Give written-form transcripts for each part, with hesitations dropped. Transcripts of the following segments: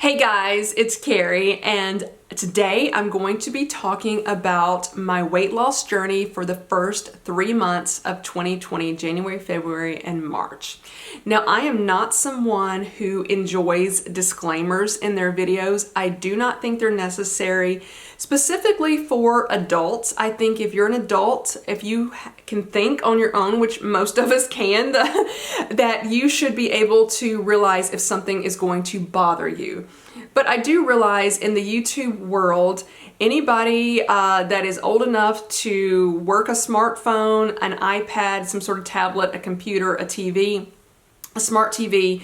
Hey guys, it's Karrie, and today I'm going to be talking about my weight loss journey for the first 3 months of 2020, January, February, and March. Now, I am not someone who enjoys disclaimers in their videos. I do not think they're necessary specifically for adults. I think if you're an adult, if you can think on your own, which most of us can, that you should be able to realize if something is going to bother you. But I do realize in the YouTube world, anybody that is old enough to work a smartphone, an iPad, some sort of tablet, a computer, a TV, a smart TV,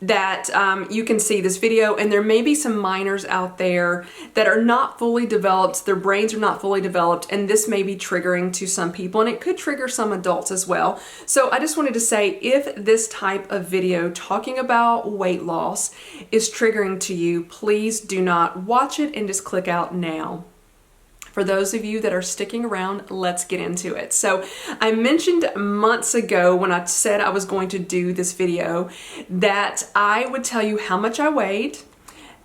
that you can see this video, and there may be some minors out there that are not fully developed, their brains are not fully developed, and this may be triggering to some people, and it could trigger some adults as well. So I just wanted to say, if this type of video talking about weight loss is triggering to you, please do not watch it and just click out now. For those of you that are sticking around, let's get into it. So I mentioned months ago when I said I was going to do this video that I would tell you how much I weighed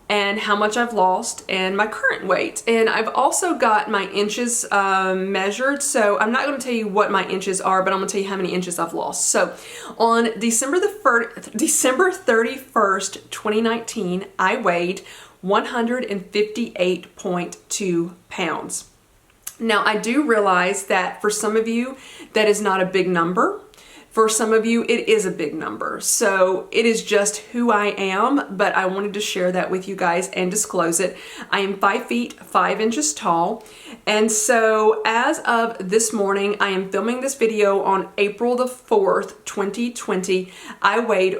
and how much I've lost and my current weight. And I've also got my inches measured. So I'm not going to tell you what my inches are, but I'm going to tell you how many inches I've lost. So on December 31st, 2019, I weighed 158.2 pounds. Now, I do realize that for some of you, that is not a big number. For some of you, it is a big number. So it is just who I am, but I wanted to share that with you guys and disclose it. I am 5 feet 5 inches tall. And so as of this morning, I am filming this video on April the 4th, 2020. I weighed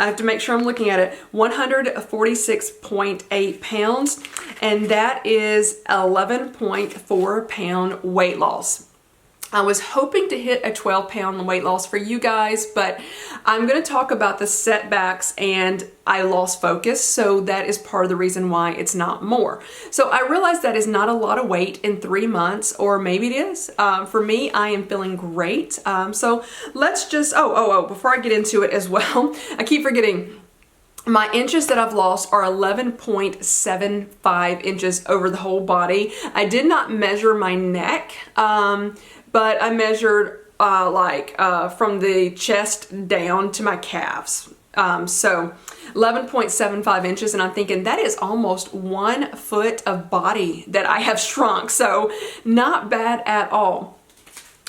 I have to make sure I'm looking at it, 146.8 pounds, and that is 11.4 pound weight loss. I was hoping to hit a 12-pound weight loss for you guys, but I'm going to talk about the setbacks and I lost focus, so that is part of the reason why it's not more. So I realize that is not a lot of weight in 3 months, or maybe it is. For me, I am feeling great. So let's just, before I get into it as well, I keep forgetting. My inches that I've lost are 11.75 inches over the whole body. I did not measure my neck, but I measured from the chest down to my calves. So 11.75 inches, and I'm thinking that is almost 1 foot of body that I have shrunk. So not bad at all.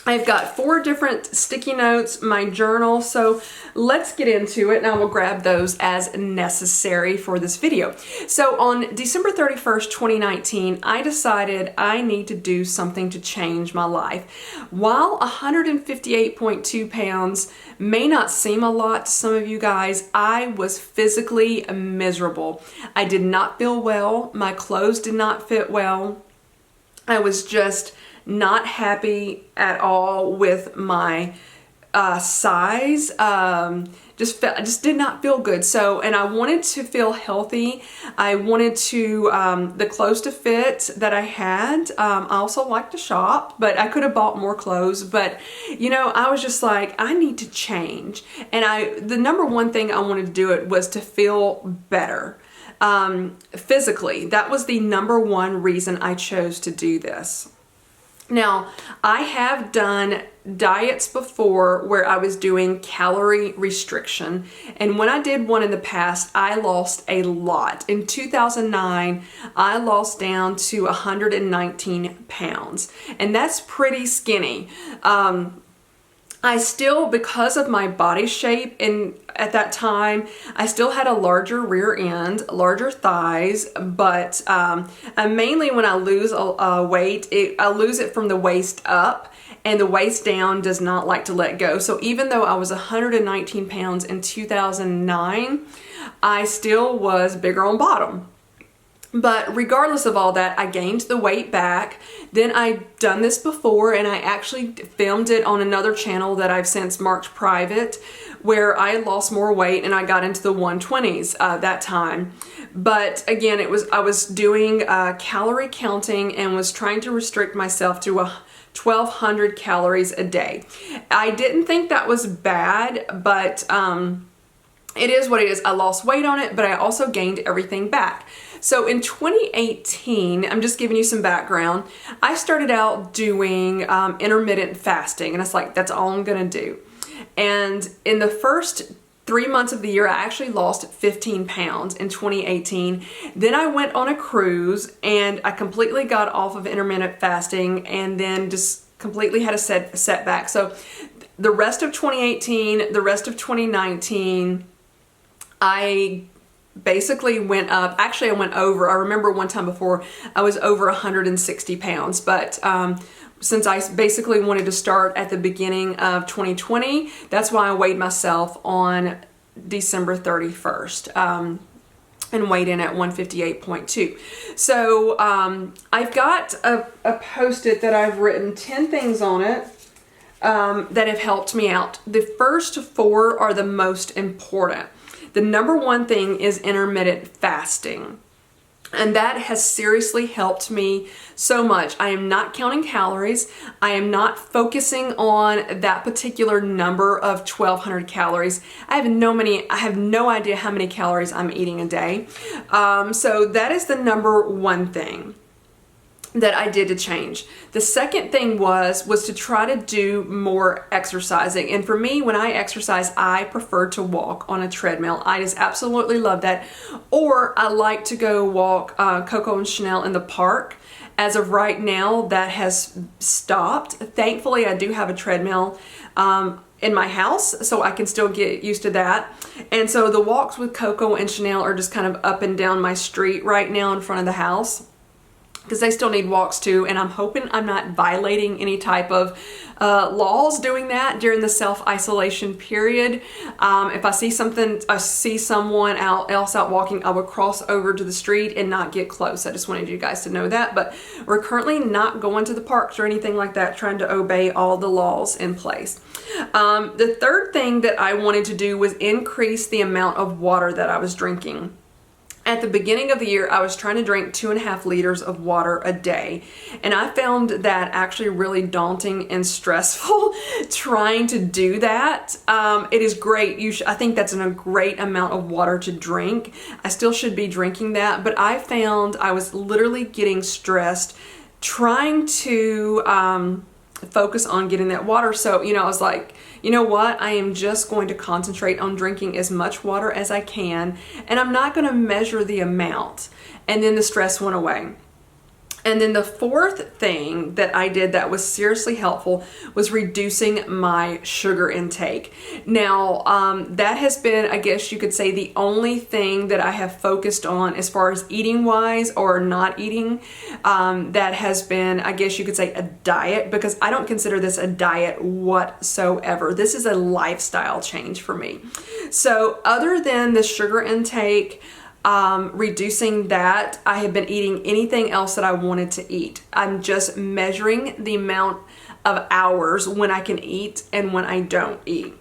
I've got 4 different sticky notes, my journal, so let's get into it, and I will grab those as necessary for this video. So on December 31st, 2019, I decided I need to do something to change my life. While 158.2 pounds may not seem a lot to some of you guys, I was physically miserable. I did not feel well. My clothes did not fit well. I was just not happy at all with my size. Just did not feel good. So, and I wanted to feel healthy. I wanted to the clothes to fit that I had. I also like to shop, but I could have bought more clothes. But you know, I was just like, I need to change. And the number one thing I wanted to do it was to feel better physically. That was the number one reason I chose to do this. Now, I have done diets before where I was doing calorie restriction, and when I did one in the past, I lost a lot. In 2009, I lost down to 119 pounds, and that's pretty skinny. I still, because of my body shape, and at that time, I still had a larger rear end, larger thighs, but mainly when I lose weight, I lose it from the waist up, and the waist down does not like to let go. So even though I was 119 pounds in 2009, I still was bigger on bottom. But regardless of all that, I gained the weight back. Then I'd done this before, and I actually filmed it on another channel that I've since marked private, where I lost more weight and I got into the 120s that time. But again, I was doing calorie counting and was trying to restrict myself to 1,200 calories a day. I didn't think that was bad, but it is what it is. I lost weight on it, but I also gained everything back. So in 2018, I'm just giving you some background, I started out doing intermittent fasting, and it's like, that's all I'm gonna do. And in the first 3 months of the year, I actually lost 15 pounds in 2018. Then I went on a cruise and I completely got off of intermittent fasting and then just completely had a setback. So the rest of 2018, the rest of 2019, I basically went up. Actually, I went over. I remember one time before I was over 160 pounds, but since I basically wanted to start at the beginning of 2020, that's why I weighed myself on December 31st. And weighed in at 158.2. So I've got a Post-it that I've written 10 things on it that have helped me out. The first 4 are the most important. The number 1 thing is intermittent fasting. And that has seriously helped me so much. I am not counting calories. I am not focusing on that particular number of 1,200 calories. I have no idea how many calories I'm eating a day. So that is the number 1 thing that I did to change. The second thing was to try to do more exercising. And for me, when I exercise, I prefer to walk on a treadmill. I just absolutely love that. Or I like to go walk Coco and Chanel in the park. As of right now, that has stopped. Thankfully, I do have a treadmill in my house, so I can still get used to that. And so the walks with Coco and Chanel are just kind of up and down my street right now in front of the house, because they still need walks too, and I'm hoping I'm not violating any type of laws doing that during the self-isolation period. If I see someone else out walking, I will cross over to the street and not get close. I just wanted you guys to know that, but we're currently not going to the parks or anything like that, trying to obey all the laws in place. The third thing that I wanted to do was increase the amount of water that I was drinking. At the beginning of the year, I was trying to drink 2.5 liters of water a day, and I found that actually really daunting and stressful trying to do that. It is great. I think that's a great amount of water to drink. I still should be drinking that, but I found I was literally getting stressed trying to focus on getting that water. So, I was like, you know what? I am just going to concentrate on drinking as much water as I can, and I'm not going to measure the amount. And then the stress went away. And then the fourth thing that I did that was seriously helpful was reducing my sugar intake. Now, that has been, I guess you could say, the only thing that I have focused on as far as eating wise or not eating. That has been, I guess you could say, a diet, because I don't consider this a diet whatsoever. This is a lifestyle change for me. So other than the sugar intake, reducing that, I have been eating anything else that I wanted to eat. I'm just measuring the amount of hours when I can eat and when I don't eat.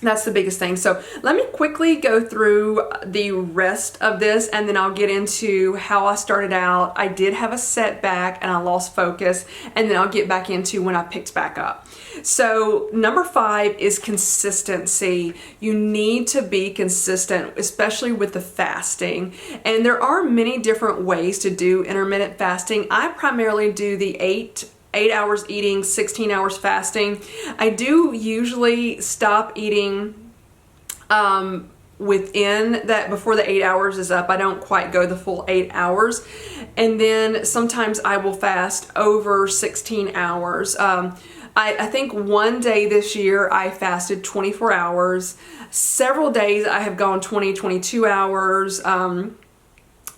That's the biggest thing. So let me quickly go through the rest of this, and then I'll get into how I started out. I did have a setback and I lost focus, and then I'll get back into when I picked back up. So number 5 is consistency. You need to be consistent, especially with the fasting. And there are many different ways to do intermittent fasting. I primarily do the 8 hours eating, 16 hours fasting. I do usually stop eating within that, before the 8 hours is up. I don't quite go the full 8 hours. And then sometimes I will fast over 16 hours. I think one day this year I fasted 24 hours. Several days I have gone 20, 22 hours.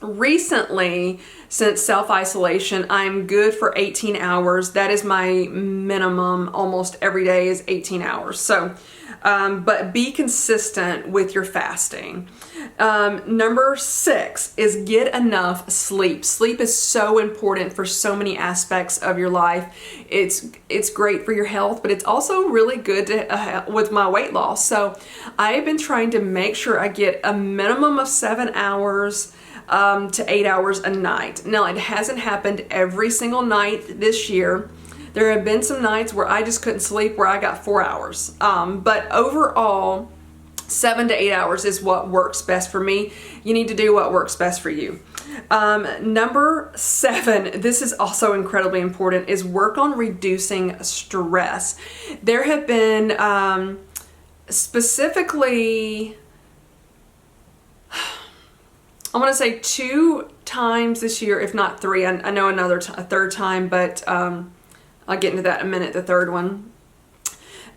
Recently, since self-isolation, I'm good for 18 hours. That is my minimum almost every day, is 18 hours. So, but be consistent with your fasting. Number 6 is get enough sleep. Sleep is so important for so many aspects of your life. It's great for your health, but it's also really good to, with my weight loss. So I've been trying to make sure I get a minimum of 7 hours to 8 hours a night. Now, it hasn't happened every single night this year. There have been some nights where I just couldn't sleep, where I got 4 hours. But overall, 7 to 8 hours is what works best for me. You need to do what works best for you. Number 7, this is also incredibly important, is work on reducing stress. There have been specifically, I want to say 2 times this year, if not 3. I know a third time, but I'll get into that in a minute, the third one,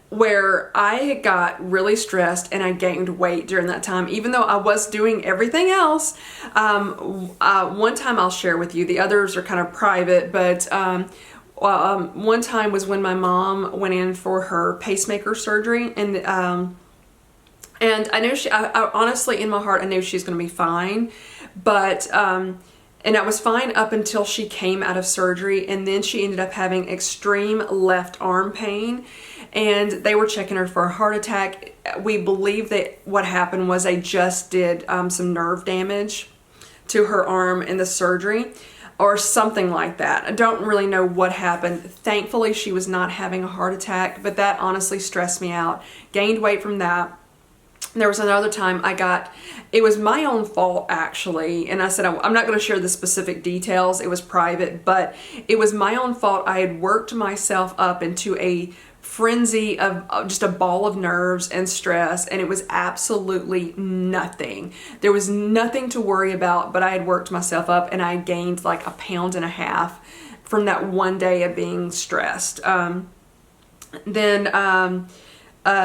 where I got really stressed and I gained weight during that time, even though I was doing everything else. One time I'll share with you, the others are kind of private, but one time was when my mom went in for her pacemaker surgery, and I know I honestly, in my heart, I knew she's going to be fine, but and I was fine up until she came out of surgery, and then she ended up having extreme left arm pain, and they were checking her for a heart attack. We believe that what happened was they just did some nerve damage to her arm in the surgery, or something like that. I don't really know what happened. Thankfully, she was not having a heart attack, but that honestly stressed me out. Gained weight from that. There was another time it was my own fault actually, and I said I'm not going to share the specific details, it was private, but it was my own fault. I had worked myself up into a frenzy of just a ball of nerves and stress, and it was absolutely nothing. There was nothing to worry about, but I had worked myself up, and I gained like 1.5 pounds from that one day of being stressed.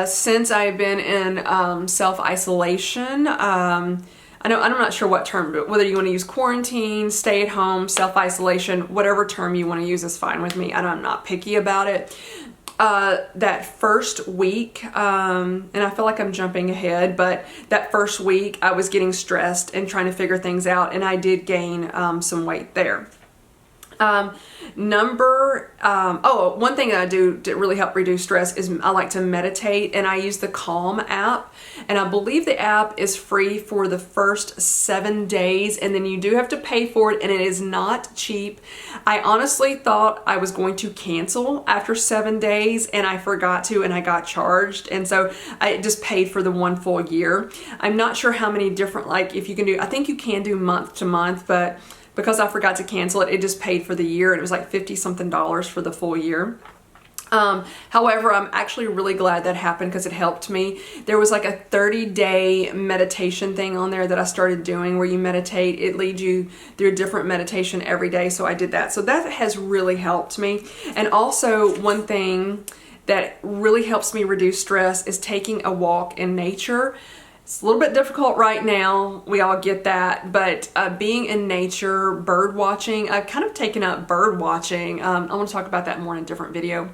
Since I've been in self-isolation, I'm not sure what term, but whether you want to use quarantine, stay at home, self-isolation, whatever term you want to use is fine with me. I'm not picky about it. That first week, and I feel like I'm jumping ahead, but that first week I was getting stressed and trying to figure things out, and I did gain some weight there. One thing that I do to really help reduce stress is I like to meditate, and I use the Calm app, and I believe the app is free for the first 7 days, and then you do have to pay for it, and it is not cheap. I honestly thought I was going to cancel after 7 days, and I forgot to, and I got charged, and so I just paid for the 1 full year. I'm not sure how many different, if you can do, I think you can do month to month, but because I forgot to cancel it, it just paid for the year, and it was like $50-something for the full year. However, I'm actually really glad that happened because it helped me. There was like a 30-day meditation thing on there that I started doing where you meditate. It leads you through a different meditation every day, so I did that. So that has really helped me. And also, one thing that really helps me reduce stress is taking a walk in nature. It's a little bit difficult right now, we all get that, but being in nature, bird watching, I've kind of taken up bird watching. I want to talk about that more in a different video.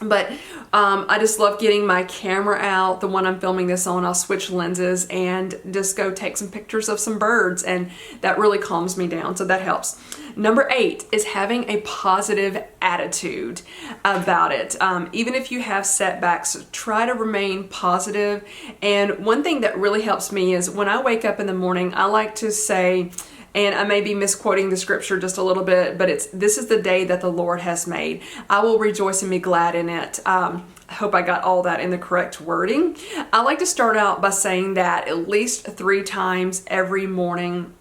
But I just love getting my camera out, the one I'm filming this on. I'll switch lenses and just go take some pictures of some birds, and that really calms me down, so that helps. Number 8 is having a positive attitude about it. Even if you have setbacks, try to remain positive. And one thing that really helps me is when I wake up in the morning, I like to say, and I may be misquoting the scripture just a little bit, but this is the day that the Lord has made. I will rejoice and be glad in it. I hope I got all that in the correct wording. I like to start out by saying that at least 3 times every morning,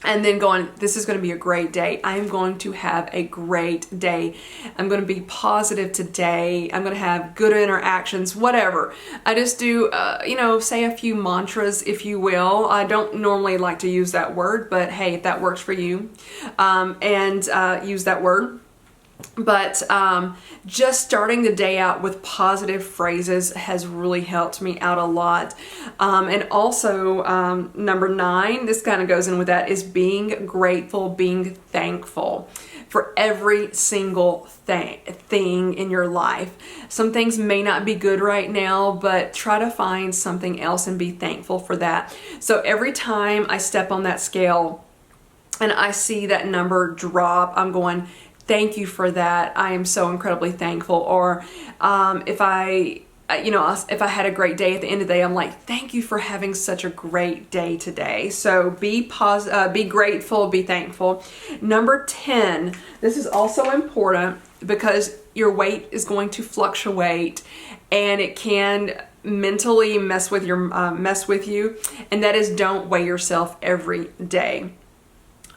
and then going, this is going to be a great day. I am going to have a great day. I'm going to be positive today. I'm going to have good interactions, whatever. I just do, say a few mantras, if you will. I don't normally like to use that word, but hey, if that works for you, use that word. But just starting the day out with positive phrases has really helped me out a lot. And also, number 9, this kind of goes in with that, is being grateful, being thankful for every single thing in your life. Some things may not be good right now, but try to find something else and be thankful for that. So every time I step on that scale and I see that number drop, I'm going, thank you for that. I am so incredibly thankful. Or if I had a great day at the end of the day, I'm like, thank you for having such a great day today. So be grateful, be thankful. Number 10, this is also important because your weight is going to fluctuate, and it can mentally mess with you, and that is don't weigh yourself every day.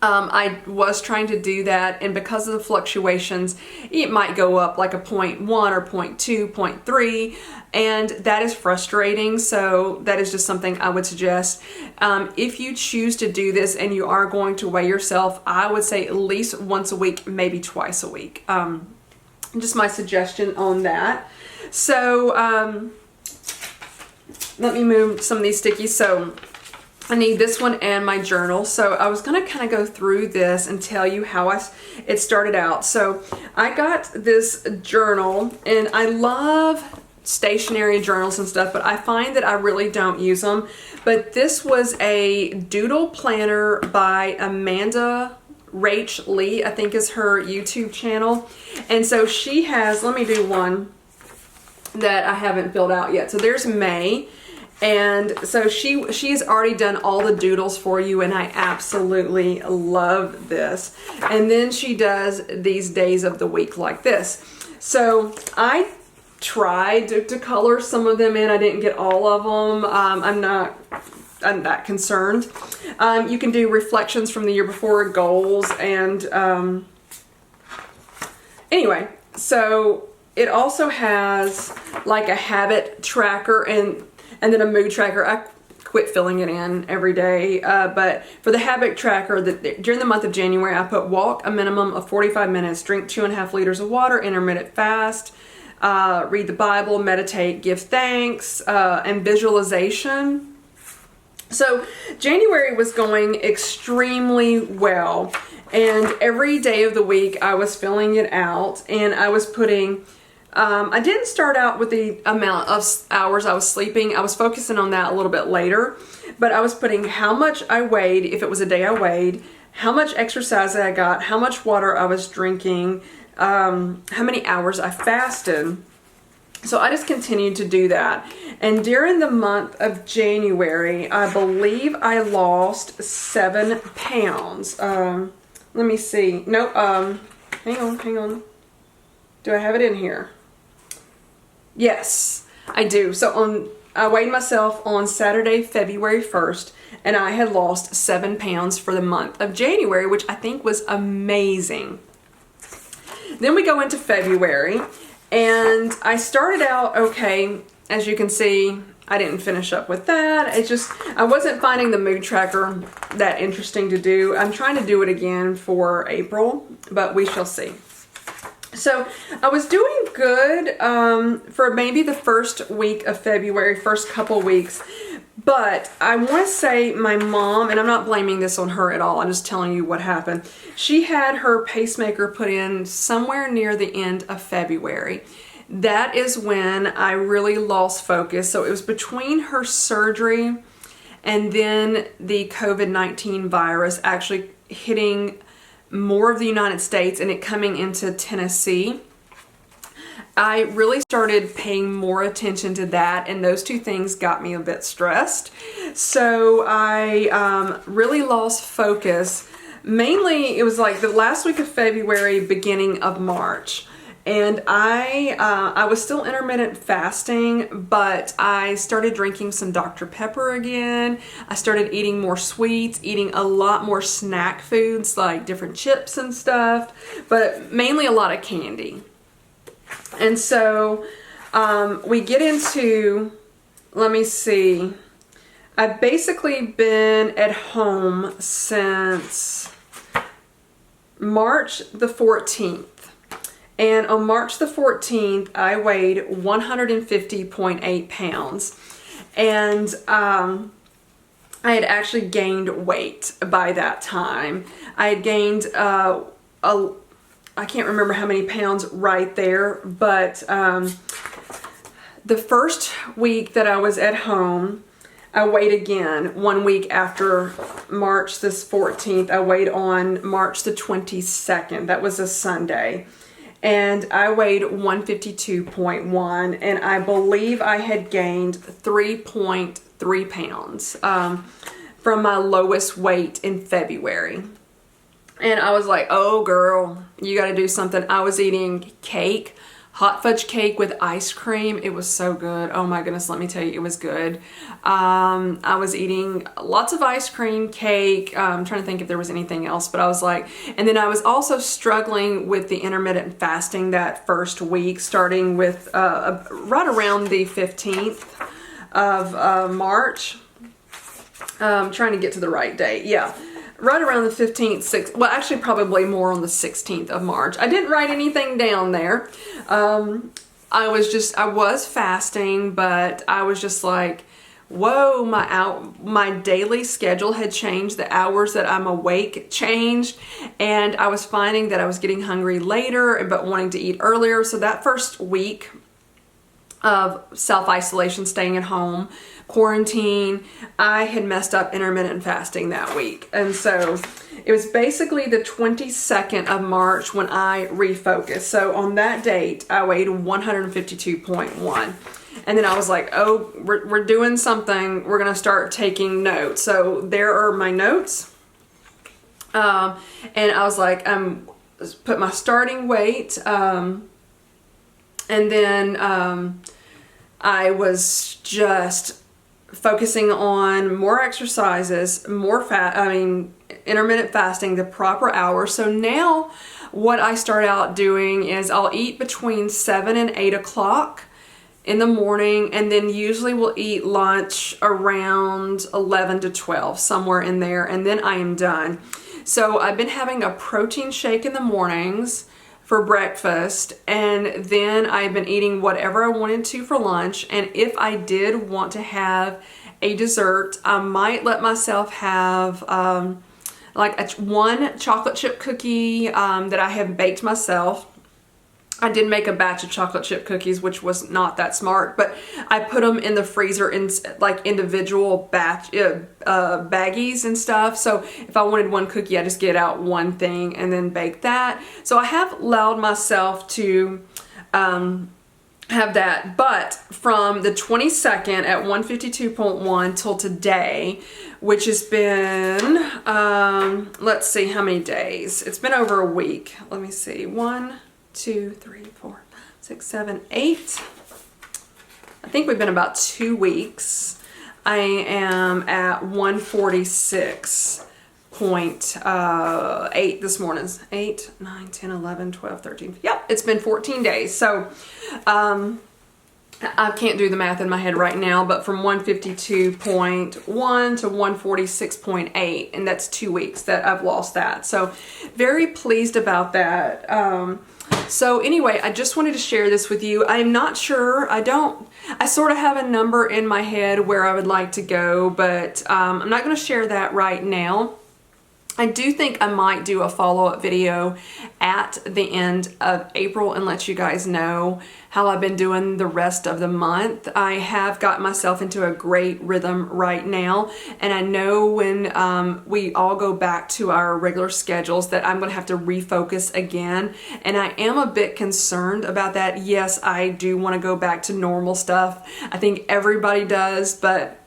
I was trying to do that, and because of the fluctuations, it might go up like a 0.1 or 0.2, 0.3, and that is frustrating. So that is just something I would suggest. If you choose to do this and you are going to weigh yourself, I would say at least once a week, maybe twice a week. Just my suggestion on that. So let me move some of these stickies. So I need this one and my journal. So I was gonna kind of go through this and tell you how it started out. So I got this journal, and I love stationary journals and stuff, but I find that I really don't use them. But this was a doodle planner by Amanda Rach Lee, I think is her YouTube channel. And so she has, let me do one that I haven't filled out yet. So there's May. And so she's already done all the doodles for you, and I absolutely love this. And then she does these days of the week like this. So I tried to color some of them in. I didn't get all of them. I'm not that concerned. You can do reflections from the year before, goals, and anyway, so it also has like a habit tracker and then a mood tracker. I quit filling it in every day. But for the habit tracker, during the month of January, I put walk a minimum of 45 minutes, drink 2.5 liters of water, intermittent fast, read the Bible, meditate, give thanks, and visualization. So January was going extremely well. And every day of the week, I was filling it out, and I was putting I didn't start out with the amount of hours I was sleeping. I was focusing on that a little bit later, but I was putting how much I weighed, if it was a day I weighed, how much exercise I got, how much water I was drinking, how many hours I fasted. So I just continued to do that. And during the month of January, I believe I lost 7 pounds. Let me see. No, hang on. Do I have it in here? Yes, I do. So I weighed myself on Saturday, February 1st, and I had lost 7 pounds for the month of January, which I think was amazing. Then we go into February, and I started out okay. As you can see, I didn't finish up with that. I wasn't finding the mood tracker that interesting to do. I'm trying to do it again for April, but we shall see. So I was doing good for maybe the first week of February, first couple weeks. But I want to say my mom, and I'm not blaming this on her at all, I'm just telling you what happened. She had her pacemaker put in somewhere near the end of February. That is when I really lost focus. So it was between her surgery and then the COVID-19 virus actually hitting more of the United States and it coming into Tennessee. I really started paying more attention to that, and those two things got me a bit stressed. So I really lost focus. Mainly, it was like the last week of February, beginning of March. And I was still intermittent fasting, but I started drinking some Dr. Pepper again. I started eating more sweets, eating a lot more snack foods like different chips and stuff, but mainly a lot of candy. And so we get into, let me see, I've basically been at home since March the 14th. And on March the 14th, I weighed 150.8 pounds. And I had actually gained weight by that time. I had gained, I can't remember how many pounds right there, but the first week that I was at home, I weighed again 1 week after March this 14th. I weighed on March the 22nd. That was a Sunday. And I weighed 152.1, and I believe I had gained 3.3 pounds from my lowest weight in February. And I was like, oh girl, you got to do something. I was eating cake, hot fudge cake with ice cream. It was so good. Oh my goodness, let me tell you, it was good. I was eating lots of ice cream, cake. I'm trying to think if there was anything else, but I was like, and then I was also struggling with the intermittent fasting that first week, starting with right around the 15th of March. Trying to get to the right date. Yeah. Right around the 15th, 6th, well, actually probably more on the 16th of March. I didn't write anything down there. I was fasting, but I was just like, whoa, my daily schedule had changed. The hours that I'm awake changed, and I was finding that I was getting hungry later, but wanting to eat earlier. So that first week of self-isolation, staying at home, quarantine, I had messed up intermittent fasting that week. And so it was basically the 22nd of March when I refocused. So on that date, I weighed 152.1. And then I was like, oh, we're doing something. We're going to start taking notes. So there are my notes. And I was like, put my starting weight. And then I was just focusing on more exercises, intermittent fasting, the proper hours. So now what I start out doing is I'll eat between 7 and 8 o'clock in the morning, and then usually we'll eat lunch around 11 to 12, somewhere in there, and then I am done. So I've been having a protein shake in the mornings for breakfast, and then I've been eating whatever I wanted to for lunch. And if I did want to have a dessert, I might let myself have one chocolate chip cookie that I have baked myself. I did make a batch of chocolate chip cookies, which was not that smart, but I put them in the freezer in like individual baggies and stuff. So if I wanted one cookie, I just get out one thing and then bake that. So I have allowed myself to have that. But from the 22nd at 152.1 till today, which has been, let's see how many days. It's been over a week. Let me see. 1, 2, 3, 4, 5, 6, 7, 8. I think we've been about 2 weeks. I am at 146.8 this morning. 8, 9, 10, 11, 12, 13. Yep, it's been 14 days. So I can't do the math in my head right now, but from 152.1 to 146.8, and that's 2 weeks that I've lost that. So very pleased about that. So anyway, I just wanted to share this with you. I'm not sure. I sort of have a number in my head where I would like to go, but I'm not going to share that right now. I do think I might do a follow-up video at the end of April and let you guys know how I've been doing the rest of the month. I have got myself into a great rhythm right now, and I know when we all go back to our regular schedules that I'm going to have to refocus again, and I am a bit concerned about that. Yes, I do want to go back to normal stuff. I think everybody does, but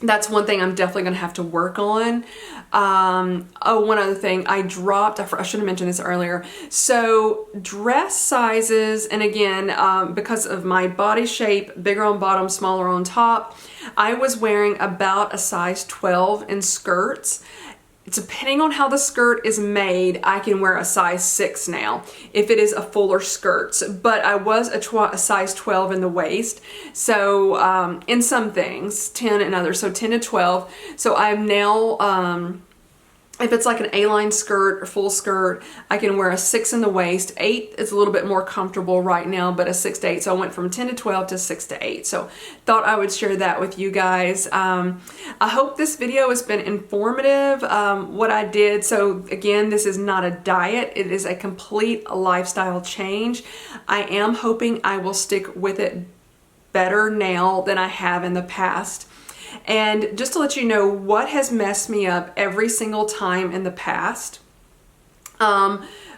that's one thing I'm definitely going to have to work on. One other thing, I should have mentioned this earlier. So dress sizes, and again, because of my body shape, bigger on bottom, smaller on top, I was wearing about a size 12 in skirts. Depending on how the skirt is made, I can wear a size 6 now if it is a fuller skirt. But I was a size 12 in the waist. So in some things, 10 in others. So 10 to 12. So I'm now, if it's like an A-line skirt or full skirt, I can wear a 6 in the waist. 8 is a little bit more comfortable right now, but a 6 to 8. So I went from 10 to 12 to 6 to 8. So thought I would share that with you guys. I hope this video has been informative. What I did, so again, this is not a diet. It is a complete lifestyle change. I am hoping I will stick with it better now than I have in the past. And just to let you know what has messed me up every single time in the past,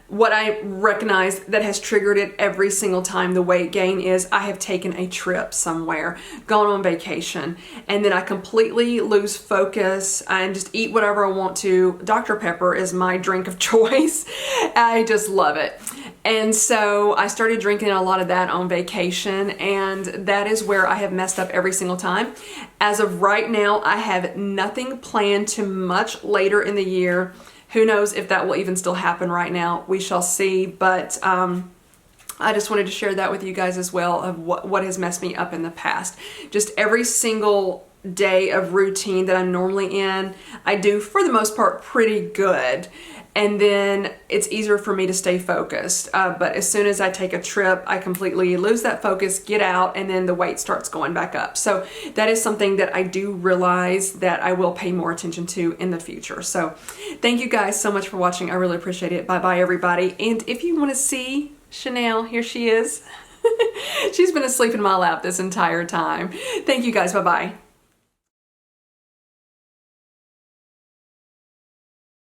what I recognize that has triggered it every single time, the weight gain, is I have taken a trip somewhere, gone on vacation, and then I completely lose focus and just eat whatever I want to. Dr. Pepper is my drink of choice. I just love it. And so I started drinking a lot of that on vacation, and that is where I have messed up every single time. As of right now, I have nothing planned to much later in the year. Who knows if that will even still happen right now. We shall see, but I just wanted to share that with you guys as well, of what has messed me up in the past. Just every single day of routine that I'm normally in, I do for the most part pretty good. And then it's easier for me to stay focused. But as soon as I take a trip, I completely lose that focus, get out, and then the weight starts going back up. So that is something that I do realize that I will pay more attention to in the future. So thank you guys so much for watching. I really appreciate it. Bye-bye, everybody. And if you want to see Chanel, here she is. She's been asleep in my lap this entire time. Thank you guys. Bye-bye.